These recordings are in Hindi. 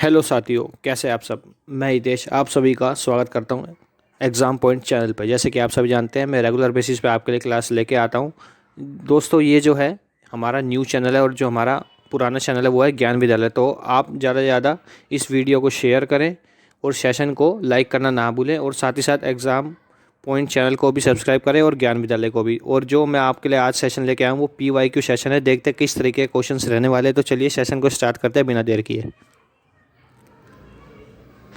हेलो साथियों, कैसे हैं आप सब। मैं हितेश आप सभी का स्वागत करता हूं एग्ज़ाम पॉइंट चैनल पर। जैसे कि आप सभी जानते हैं, मैं रेगुलर बेसिस पे आपके लिए क्लास लेके आता हूं। दोस्तों, ये जो है हमारा न्यू चैनल है और जो हमारा पुराना चैनल है वो है ज्ञान विद्यालय। तो आप ज़्यादा से ज़्यादा इस वीडियो को शेयर करें और सेशन को लाइक करना ना भूलें, और साथ ही साथ एग्ज़ाम पॉइंट चैनल को भी सब्सक्राइब करें और ज्ञान विद्यालय को भी। और जो मैं आपके लिए आज सेशन लेके आया हूँ वो PYQ सेशन है। देखते हैं किस तरीके के क्वेश्चंस रहने वाले हैं। तो चलिए सेशन को स्टार्ट करते हैं बिना देर किए।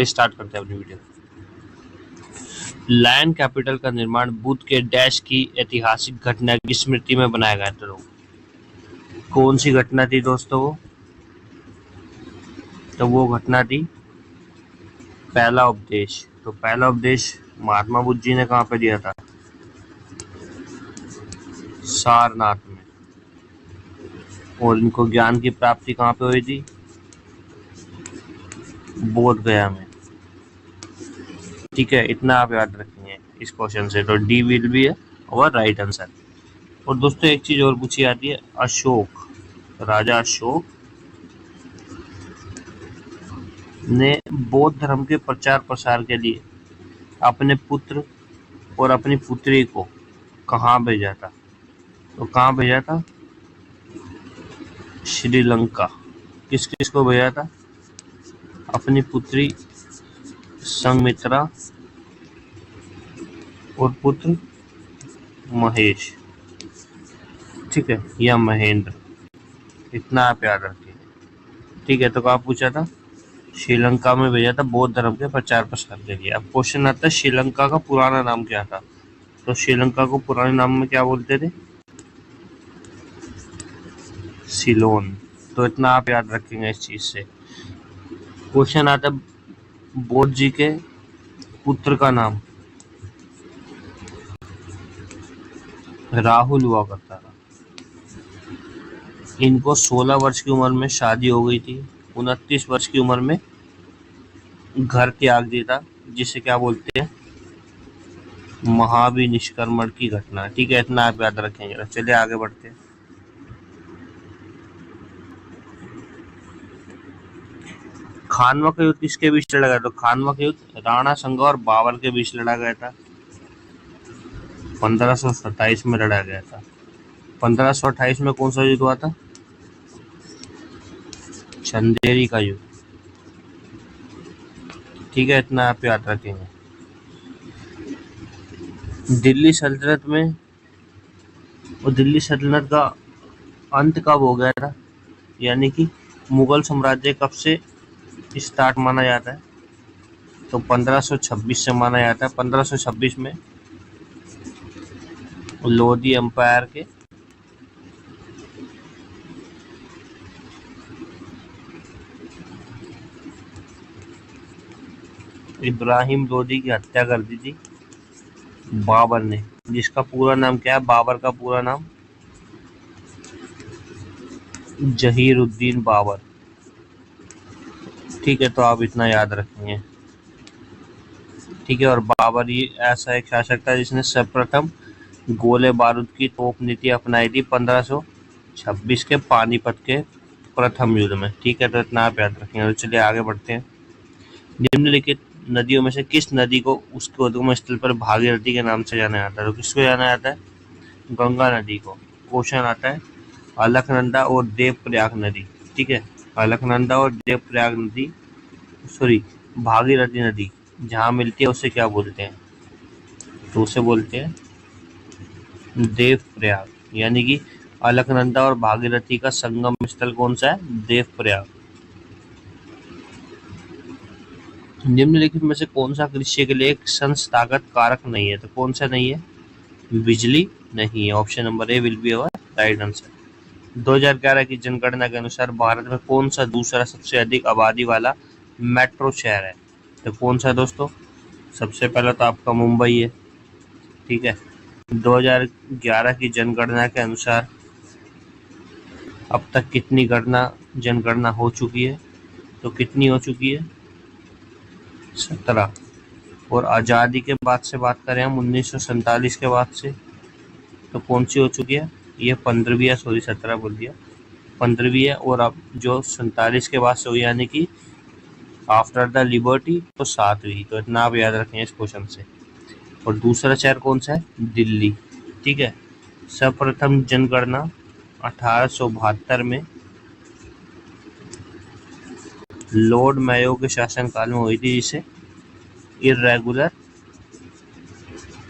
स्टार्ट करते हैं अपनी वीडियो। लैंड कैपिटल का निर्माण बुद्ध के डैश की ऐतिहासिक घटना की स्मृति में बनाया गया था। कौन सी घटना थी दोस्तों वो? तो वो घटना थी पहला उपदेश। तो पहला उपदेश महात्मा बुद्ध जी ने कहाँ पे दिया था? सारनाथ में। और इनको ज्ञान की प्राप्ति कहाँ पे हुई थी? बोध गया में। ठीक है, इतना आप याद रखेंगे इस क्वेश्चन से। तो डी विल बी है और राइट आंसर। और दोस्तों एक चीज और पूछी जाती है, अशोक, राजा अशोक ने बौद्ध धर्म के प्रचार प्रसार के लिए अपने पुत्र और अपनी पुत्री को कहाँ भेजा था? तो कहाँ भेजा था? श्रीलंका। किस किस को भेजा था? अपनी पुत्री संघमित्रा और पुत्र महेश, ठीक है, या महेंद्र। इतना आप याद रखिए। ठीक है, तो कहाँ पूछा था? श्रीलंका में भेजा था बौद्ध धर्म के प्रचार प्रसार के लिए। अब क्वेश्चन आता है श्रीलंका का पुराना नाम क्या था? तो श्रीलंका को पुराने नाम में क्या बोलते थे? सिलोन। तो इतना आप याद रखेंगे इस चीज से। क्वेश्चन आता है बौद्ध जी के पुत्र का नाम राहुल हुआ करता था। इनको 16 वर्ष की उम्र में शादी हो गई थी। 29 वर्ष की उम्र में घर त्याग दिया था, जिसे क्या बोलते हैं? महाविनिष्क्रमण की घटना। ठीक है, इतना आप याद रखेंगे। चलिए आगे बढ़ते हैं। खानवा का युद्ध किसके बीच लड़ा गया? तो खानवा का युद्ध राणा संगा और बाबर के बीच लड़ा गया था। 1527 में लड़ा गया था। 1528 में कौन सा युद्ध हुआ था? चंदेरी का युद्ध। ठीक है, इतना आप याद रखेंगे। दिल्ली सल्तनत में और दिल्ली सल्तनत का अंत कब हो गया था? यानी कि मुगल साम्राज्य कब से स्टार्ट माना जाता है? तो 1526 से माना जाता है। 1526 में लोधी एम्पायर के इब्राहिम लोधी की हत्या कर दी थी बाबर ने, जिसका पूरा नाम क्या है? बाबर का पूरा नाम जहीरुद्दीन बाबर। ठीक है, तो आप इतना याद रखेंगे। ठीक है, और बाबर ही ऐसा एक शासक था जिसने सर्वप्रथम गोले बारूद की तोप नीति अपनाई थी 1526 के पानीपत के प्रथम युद्ध में। ठीक है, तो इतना आप याद रखेंगे। तो चलिए आगे बढ़ते हैं। निम्नलिखित नदियों में से किस नदी को उसके उद्गम स्थल पर भागीरथी के नाम से जाना जाता है? तो किसको जाना जाता है? गंगा नदी को। क्वेश्चन आता है अलकनंदा और देवप्रयाग नदी। ठीक है, अलकनंदा और देवप्रयाग नदी, सॉरी, भागीरथी नदी जहाँ मिलती है उसे क्या बोलते हैं? तो उसे बोलते हैं देवप्रयाग। यानी कि अलकनंदा और भागीरथी का संगम स्थल कौन सा है? देवप्रयाग। निम्नलिखित में से कौन सा कृषि के लिए एक संस्थागत कारक नहीं है? तो कौन सा नहीं है? बिजली नहीं है। Option number A will be our right answer. 2011 की जनगणना के अनुसार भारत में कौन सा दूसरा सबसे अधिक आबादी वाला मेट्रो शहर है? तो कौन सा दोस्तों? सबसे पहला तो आपका मुंबई है। ठीक है, 2011 की जनगणना के अनुसार अब तक कितनी जनगणना हो चुकी है? तो कितनी हो चुकी है? 17। और आज़ादी के बाद से बात करें हम 1947 के बाद से, तो कौन सी हो चुकी है? ये 15वीं है, सॉरी 17 बोल दिया, 15वीं है। और अब जो 47 के बाद से हुई, यानी कि आफ्टर द लिबर्टी तो 7 हुई, तो इतना आप याद रखेंगे इस क्वेश्चन से। और दूसरा शहर कौन सा है? दिल्ली। ठीक है। सर्वप्रथम जनगणना 1872 में लॉर्ड मेयो के शासनकाल में हुई थी, जिसे इर्रेगुलर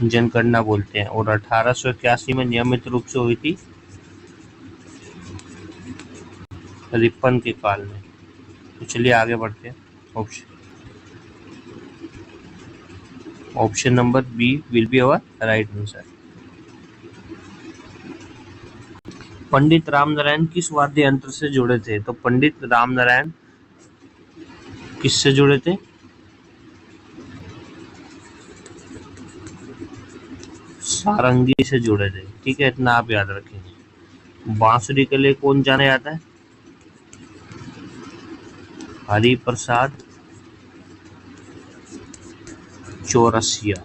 जनगणना बोलते हैं। और 1881 में नियमित रूप से हुई थी रिपन के काल में। तो चलिए आगे बढ़ते हैं। Option number B will be our right answer. Pandit Ramnarayan किस वाद्य यंत्र से जुड़े थे? तो पंडित रामनारायण किससे जुड़े थे? सारंगी से जुड़े थे। ठीक है, इतना आप याद रखेंगे। बांसुरी के लिए कौन जाना जाता है? हरि प्रसाद चौरसिया।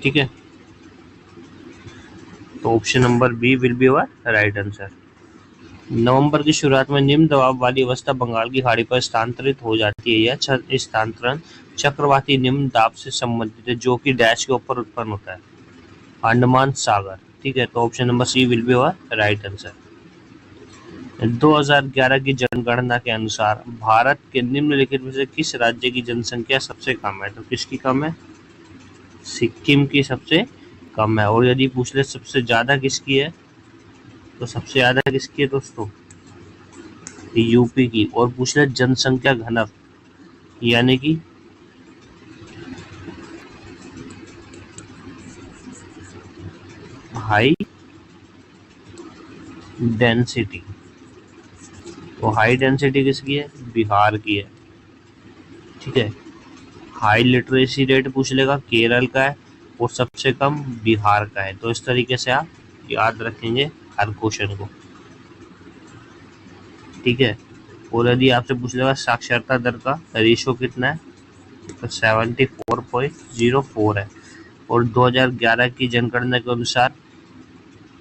ठीक है, तो option number B will be our right answer. नवंबर की शुरुआत में निम्न दबाव वाली अवस्था बंगाल की खाड़ी पर स्थानांतरित हो जाती है। यह स्थानांतरण चक्रवाती निम्न दाब से संबंधित है, जो कि डैश के ऊपर उत्पन्न होता है, अंडमान सागर। ठीक है, तो option number C will be our right answer. 2011 की जनगणना के अनुसार भारत के निम्नलिखित में से किस राज्य की जनसंख्या सबसे कम है? तो किसकी कम है? सिक्किम की सबसे कम है। और यदि पूछ ले सबसे ज्यादा किसकी है, तो सबसे ज्यादा किसकी है दोस्तों? यूपी की। और पूछ ले जनसंख्या घनत्व, यानी कि हाई डेंसिटी, तो हाई डेंसिटी किसकी है? बिहार की है। ठीक है, हाई लिटरेसी रेट पूछ लेगा, केरल का है, और सबसे कम बिहार का है। तो इस तरीके से आप याद रखेंगे हर क्वेश्चन को। ठीक है, और यदि आपसे पूछ लेगा साक्षरता दर का रेशो कितना है, तो 74.04 है। और 2011 की जनगणना के अनुसार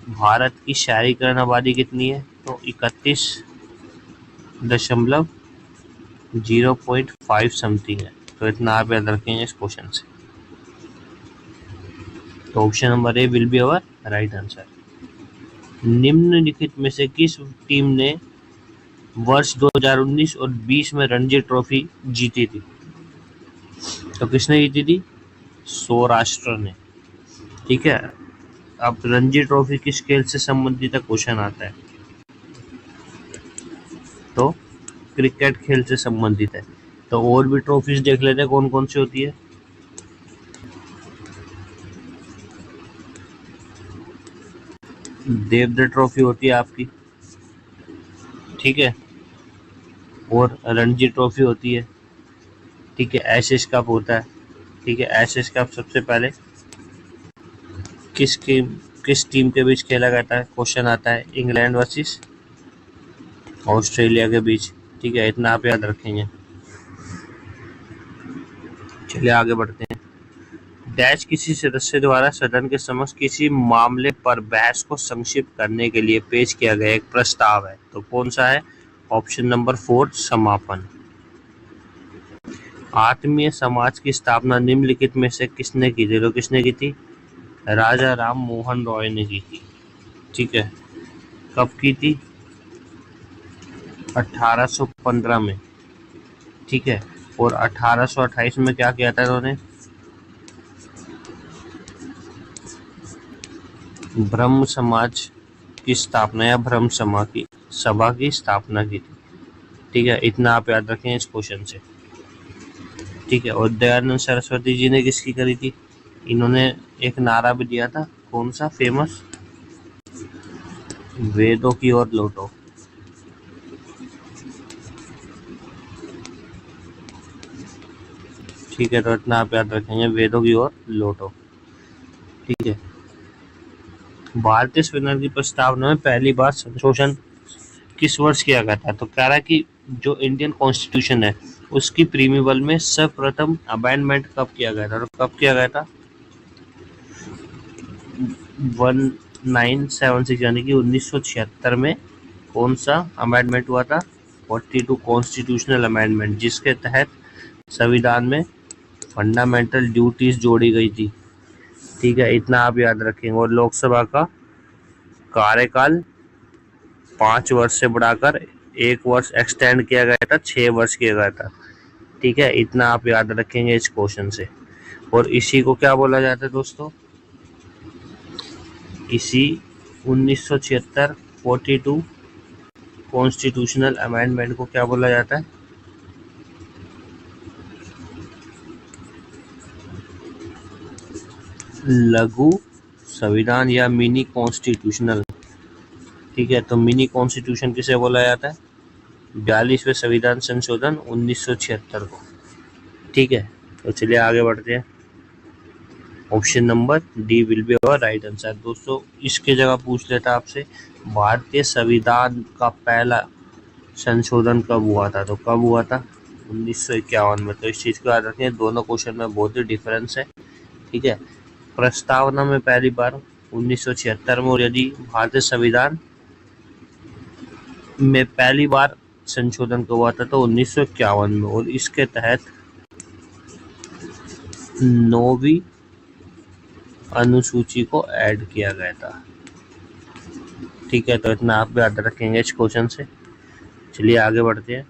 भारत की शहरीकरण आबादी कितनी है? तो 31.0.5 समथिंग है। तो इतना आप याद रखेंगे इस क्वेश्चन से। तो option number A will be our right answer. निम्नलिखित में से किस टीम ने वर्ष 2019 और 20 में रणजी ट्रॉफी जीती थी? तो किसने जीती थी? सौराष्ट्र ने। ठीक है, अब रणजी ट्रॉफी किस खेल से संबंधित है क्वेश्चन आता है, तो क्रिकेट खेल से संबंधित है। तो और भी ट्रॉफीज देख लेते हैं कौन कौन सी होती है। देवधर ट्रॉफी होती है आपकी। ठीक है, और रणजी ट्रॉफी होती है। ठीक है, एशेज कप होता है। ठीक है, एशेज कप सबसे पहले किस टीम के बीच खेला जाता है? क्वेश्चन आता है इंग्लैंड वर्सेस ऑस्ट्रेलिया के बीच। ठीक है, इतना आप याद रखेंगे। चलिए आगे बढ़ते हैं। डैश किसी सदस्य द्वारा सदन के समक्ष किसी मामले पर बहस को संक्षिप्त करने के लिए पेश किया गया एक प्रस्ताव है। तो कौन सा है? ऑप्शन नंबर 4 समापन। आत्मीय समाज की स्थापना निम्नलिखित में से किसने की थी? तो किसने की थी? राजा राम मोहन रॉय ने की थी। ठीक है, कब की थी? 1815 में। ठीक है, और 1828 में क्या किया था इन्होंने? ब्रह्म समाज की स्थापना या ब्रह्म सभा की स्थापना की थी। ठीक है, इतना आप याद रखें इस क्वेश्चन से। ठीक है, और दयानंद सरस्वती जी ने किसकी करी थी? इन्होंने एक नारा भी दिया था, कौन सा फेमस? वेदों की ओर लौटो। ठीक है, तो इतना आप याद रखेंगे, वेदों की ओर लौटो। ठीक है, भारतीय संविधान की प्रस्तावना में पहली बार संशोधन किस वर्ष किया गया था? तो कह रहा है कि जो इंडियन कॉन्स्टिट्यूशन है उसकी प्रीम्यूबल में सर्वप्रथम अमेंडमेंट कब किया गया था? तो कब किया गया था? 1976 यानी कि 1976 में कौन सा अमेंडमेंट हुआ था? 42 कॉन्स्टिट्यूशनल अमेंडमेंट, जिसके तहत संविधान में फंडामेंटल ड्यूटीज जोड़ी गई थी। ठीक है, इतना आप याद रखेंगे। और लोकसभा का कार्यकाल 5 वर्ष से बढ़ाकर 1 वर्ष एक्सटेंड किया गया था, 6 वर्ष किया गया था। ठीक है, इतना आप याद रखेंगे इस क्वेश्चन से। और इसी को क्या बोला जाता है दोस्तों, इसी 1976 42 कॉन्स्टिट्यूशनल अमेंडमेंट को क्या बोला जाता है, लघु संविधान या मिनी कॉन्स्टिट्यूशनल। ठीक है, तो मिनी कॉन्स्टिट्यूशन किसे बोला जाता है, 42वें संविधान संशोधन 1976 को। ठीक है, तो चलिए आगे बढ़ते हैं। Option number D will be our right answer. दोस्तों इसके जगह पूछ लेता आपसे, भारतीय संविधान का पहला संशोधन कब हुआ था, तो कब हुआ था, 1951 में। तो इस चीज़ को याद रखें, दोनों क्वेश्चन में बहुत ही डिफरेंस है। ठीक है, प्रस्तावना में पहली बार 1976 में, और यदि भारतीय संविधान में पहली बार संशोधन कब हुआ था तो 1951 में, और इसके तहत 9वीं अनुसूची को ऐड किया गया था। ठीक है, तो इतना आप याद रखेंगे इस क्वेश्चन से। चलिए आगे बढ़ते हैं।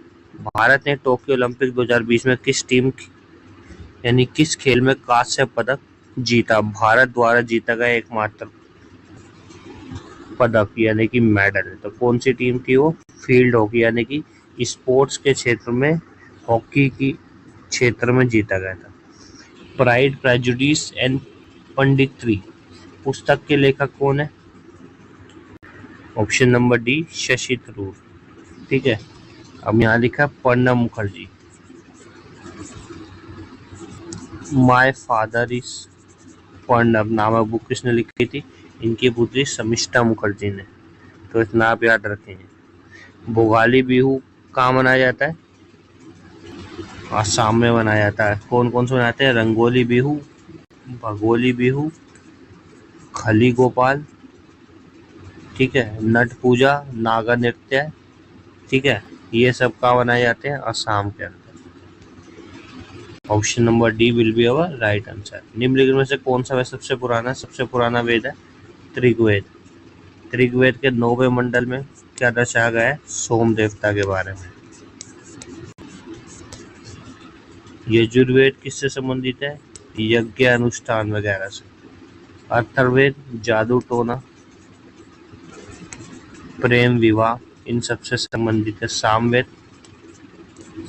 भारत ने टोक्यो ओलंपिक 2020 में किस टीम यानी किस खेल में कांस्य पदक जीता, भारत द्वारा जीता गया एकमात्र पदक यानी कि मेडल। तो कौन सी टीम थी वो, फील्ड हॉकी यानी कि स्पोर्ट्स के क्षेत्र में, हॉकी की क्षेत्र में जीता गया था। प्राइड प्रेजुडिस एंड पंडितरी पुस्तक के लेखक कौन है, option number D Shashi Tharoor. ठीक है, अब यहाँ लिखा Pranab Mukherjee. My father is Pranab नामक बुक किसने लिखी थी, इनकी पुत्री शमिष्ठा मुखर्जी ने। तो इतना आप याद रखेंगे। भोगाली बिहू कहाँ मनाया जाता है, आसाम में मनाया जाता है। कौन कौन से मनाते हैं, रंगोली बिहू, भगोली बिहू, खली गोपाल, ठीक है, नट पूजा, नागा नृत्य। ठीक है, ये सब कहाँ मनाए जाते हैं, आसाम के अंदर। Option number D will be our right answer. निम्नलिखित में से कौन सा वेद सबसे पुराना वेद है, ऋग्वेद। ऋग्वेद के 9वें मंडल में क्या दर्शाया गया है, सोम देवता के बारे में। यजुर्वेद किससे संबंधित है, यज्ञ अनुष्ठान वगैरह से। अथर्ववेद जादू टोना, प्रेम विवाह, इन सबसे संबंधित है। सामवेद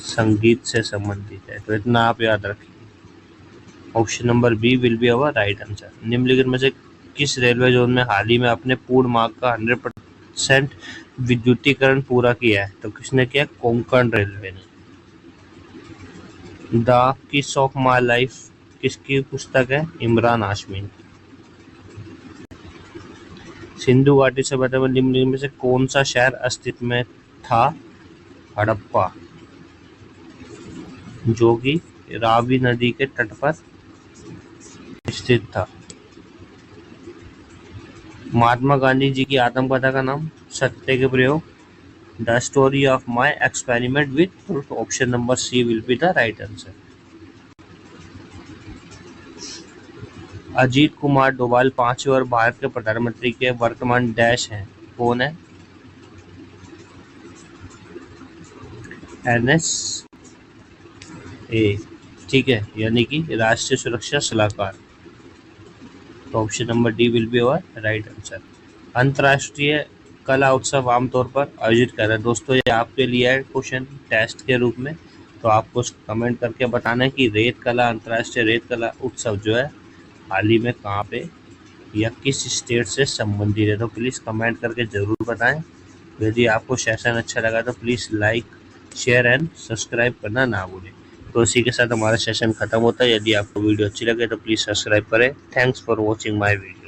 संगीत से संबंधित है। तो इतना आप याद रखिए। Option number B will be our right answer. निम्नलिखित में से किस रेलवे जोन में हाल ही में अपने पूर्ण मार्ग का 100% विद्युतीकरण पूरा किया है, तो किसने किया, कोंकण रेलवे ने। द किस ऑफ माई लाइफ किसकी पुस्तक है, इमरान हाशमी। सिंधु घाटी सभ्यता में निम्नलिखित में से कौन सा शहर अस्तित्व में था, हड़प्पा, जो कि रावी नदी के तट पर स्थित था। महात्मा गांधी जी की आत्मकथा का नाम, सत्य के प्रयोग, the story of my experiment with truth. Option number C will be the right answer. Ajit Kumar Doval 5वें और भारत के प्रधानमंत्री के वर्तमान डैश हैं, कौन है, NSA। ठीक है, यानी कि राष्ट्रीय सुरक्षा सलाहकार। तो option number D will be our right answer. अंतर्राष्ट्रीय कला उत्सव आमतौर पर आयोजित कर रहे हैं। दोस्तों ये आपके लिए है क्वेश्चन टेस्ट के रूप में, तो आपको कमेंट करके बताना है कि रेत कला अंतर्राष्ट्रीय रेत कला उत्सव जो है हाल ही में कहाँ पे या किस स्टेट से संबंधित है। तो प्लीज़ कमेंट करके ज़रूर बताएं। यदि आपको सेशन अच्छा लगा तो please like, share and subscribe करना ना भूलें। तो इसी के साथ हमारा सेशन खत्म होता है। यदि आपको वीडियो अच्छी लगे तो प्लीज़ सब्सक्राइब करें। Thanks for watching my video.